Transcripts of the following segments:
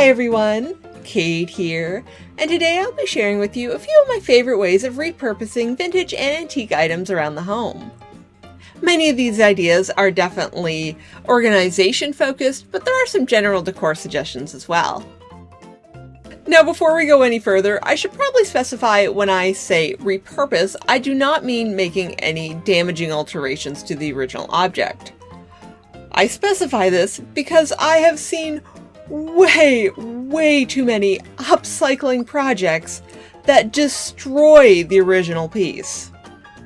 Hi everyone, Kate here, and today I'll be sharing with you a few of my favorite ways of repurposing vintage and antique items around the home. Many of these ideas are definitely organization focused, but there are some general decor suggestions as well. Now before we go any further, I should probably specify when I say repurpose, I do not mean making any damaging alterations to the original object. I specify this because I have seen way too many upcycling projects that destroy the original piece.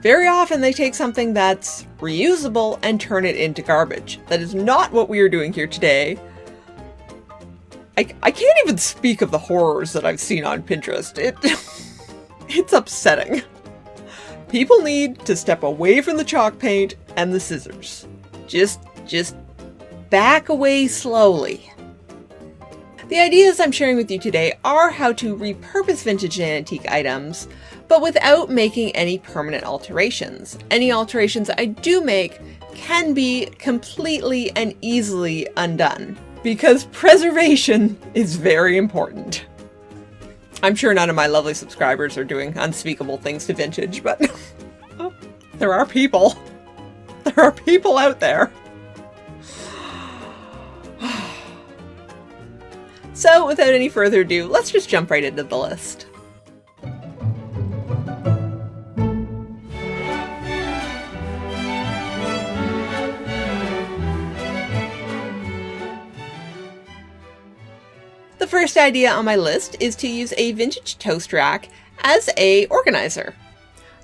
Very often they take something that's reusable and turn it into garbage. That is not what we are doing here today. I can't even speak of the horrors that I've seen on Pinterest. It's upsetting. People need to step away from the chalk paint and the scissors. Just back away slowly. The ideas I'm sharing with you today are how to repurpose vintage and antique items, but without making any permanent alterations. Any alterations I do make can be completely and easily undone, because preservation is very important. I'm sure none of my lovely subscribers are doing unspeakable things to vintage, but there are people. There are people out there. So without any further ado, let's just jump right into the list. The first idea on my list is to use a vintage toast rack as an organizer.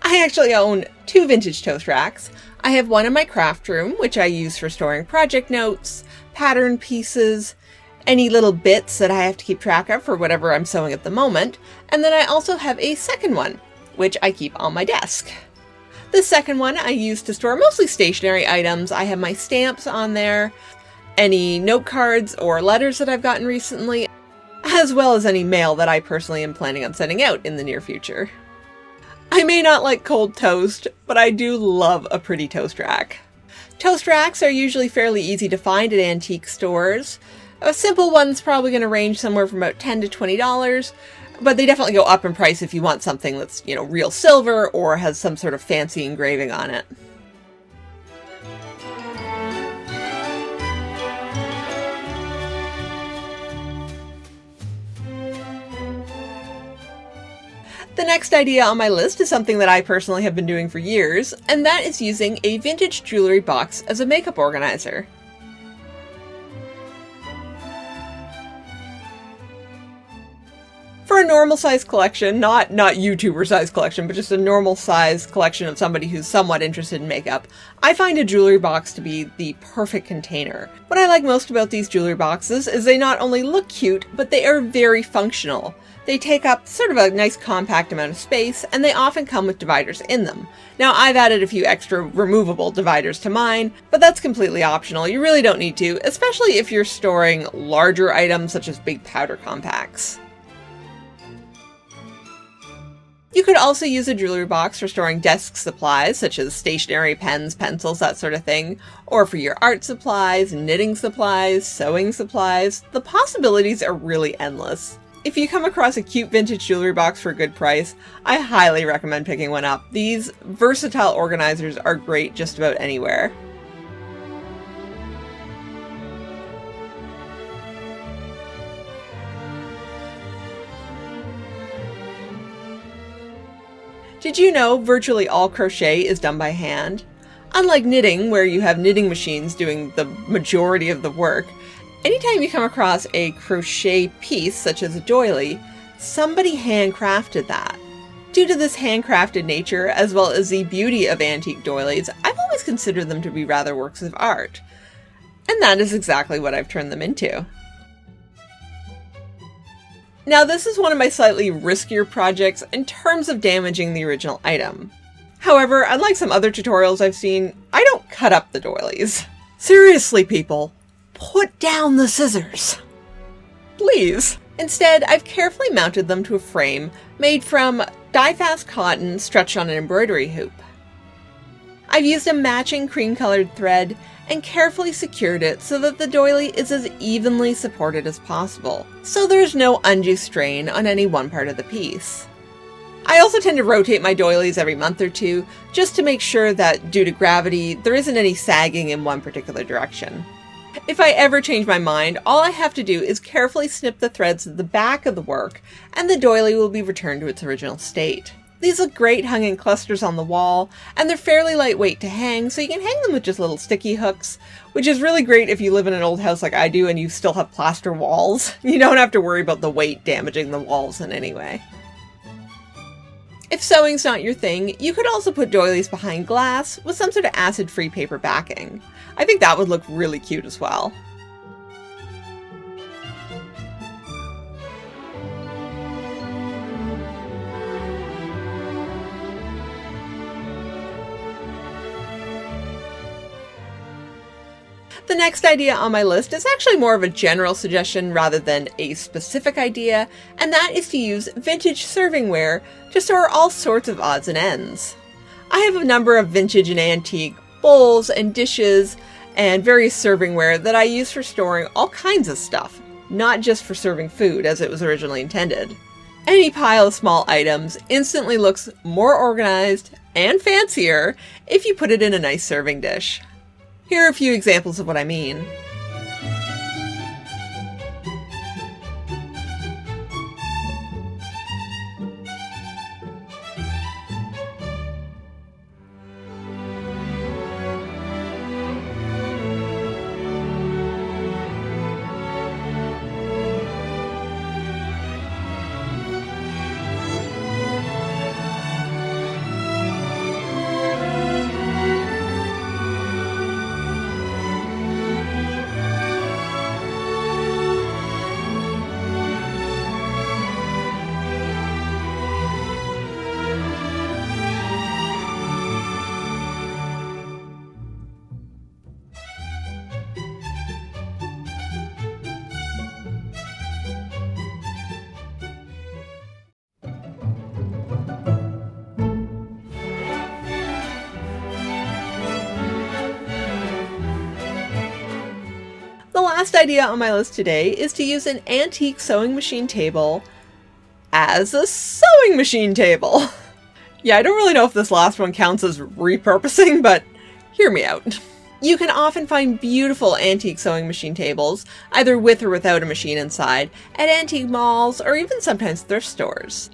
I actually own two vintage toast racks. I have one in my craft room, which I use for storing project notes, pattern pieces, any little bits that I have to keep track of for whatever I'm sewing at the moment, and then I also have a second one, which I keep on my desk. The second one I use to store mostly stationery items. I have my stamps on there, any note cards or letters that I've gotten recently, as well as any mail that I personally am planning on sending out in the near future. I may not like cold toast, but I do love a pretty toast rack. Toast racks are usually fairly easy to find at antique stores. A simple one's probably going to range somewhere from about $10 to $20, but they definitely go up in price if you want something that's, real silver or has some sort of fancy engraving on it. The next idea on my list is something that I personally have been doing for years, and that is using a vintage jewelry box as a makeup organizer. For a normal size collection, not YouTuber size collection, but just a normal size collection of somebody who's somewhat interested in makeup, I find a jewelry box to be the perfect container. What I like most about these jewelry boxes is they not only look cute, but they are very functional. They take up sort of a nice compact amount of space, and they often come with dividers in them. Now, I've added a few extra removable dividers to mine, but that's completely optional. You really don't need to, especially if you're storing larger items such as big powder compacts. You could also use a jewelry box for storing desk supplies, such as stationery, pens, pencils, that sort of thing, or for your art supplies, knitting supplies, sewing supplies. The possibilities are really endless. If you come across a cute vintage jewelry box for a good price, I highly recommend picking one up. These versatile organizers are great just about anywhere. Did you know virtually all crochet is done by hand? Unlike knitting, where you have knitting machines doing the majority of the work, anytime you come across a crochet piece, such as a doily, somebody handcrafted that. Due to this handcrafted nature, as well as the beauty of antique doilies, I've always considered them to be rather works of art. And that is exactly what I've turned them into. Now, this is one of my slightly riskier projects in terms of damaging the original item. However, unlike some other tutorials I've seen, I don't cut up the doilies. Seriously, people, put down the scissors. Please. Instead, I've carefully mounted them to a frame made from die-fast cotton stretched on an embroidery hoop. I've used a matching cream-colored thread and carefully secured it so that the doily is as evenly supported as possible, so there's no undue strain on any one part of the piece. I also tend to rotate my doilies every month or two, just to make sure that, due to gravity, there isn't any sagging in one particular direction. If I ever change my mind, all I have to do is carefully snip the threads at the back of the work, and the doily will be returned to its original state. These look great hung in clusters on the wall, and they're fairly lightweight to hang, so you can hang them with just little sticky hooks, which is really great if you live in an old house like I do and you still have plaster walls. You don't have to worry about the weight damaging the walls in any way. If sewing's not your thing, you could also put doilies behind glass with some sort of acid-free paper backing. I think that would look really cute as well. The next idea on my list is actually more of a general suggestion rather than a specific idea, and that is to use vintage servingware to store all sorts of odds and ends. I have a number of vintage and antique bowls and dishes and various servingware that I use for storing all kinds of stuff, not just for serving food as it was originally intended. Any pile of small items instantly looks more organized and fancier if you put it in a nice serving dish. Here are a few examples of what I mean. The last idea on my list today is to use an antique sewing machine table as a sewing machine table. Yeah, I don't really know if this last one counts as repurposing, but hear me out. You can often find beautiful antique sewing machine tables, either with or without a machine inside, at antique malls or even sometimes thrift stores.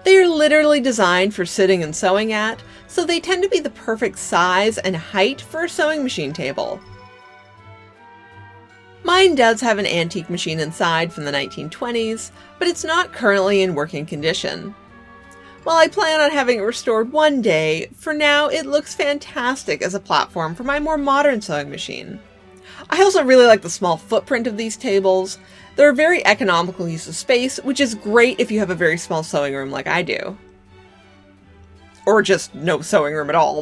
They are literally designed for sitting and sewing at, so they tend to be the perfect size and height for a sewing machine table. Mine does have an antique machine inside from the 1920s, but it's not currently in working condition. While I plan on having it restored one day, for now it looks fantastic as a platform for my more modern sewing machine. I also really like the small footprint of these tables. They're a very economical use of space, which is great if you have a very small sewing room like I do. Or just no sewing room at all.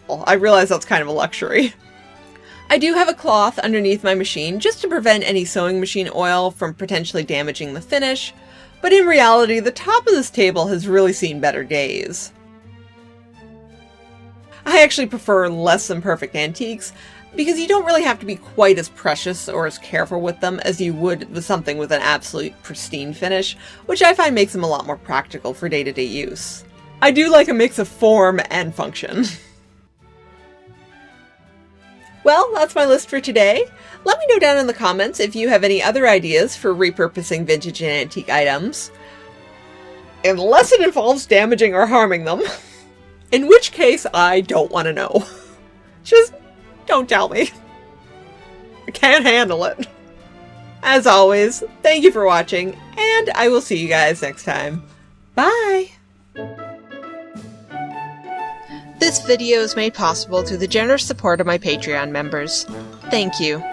Well, I realize that's kind of a luxury. I do have a cloth underneath my machine just to prevent any sewing machine oil from potentially damaging the finish, but in reality, the top of this table has really seen better days. I actually prefer less than perfect antiques because you don't really have to be quite as precious or as careful with them as you would with something with an absolute pristine finish, which I find makes them a lot more practical for day-to-day use. I do like a mix of form and function. Well, that's my list for today. Let me know down in the comments if you have any other ideas for repurposing vintage and antique items. Unless it involves damaging or harming them. In which case, I don't want to know. Just don't tell me. I can't handle it. As always, thank you for watching, and I will see you guys next time. Bye! This video is made possible through the generous support of my Patreon members. Thank you.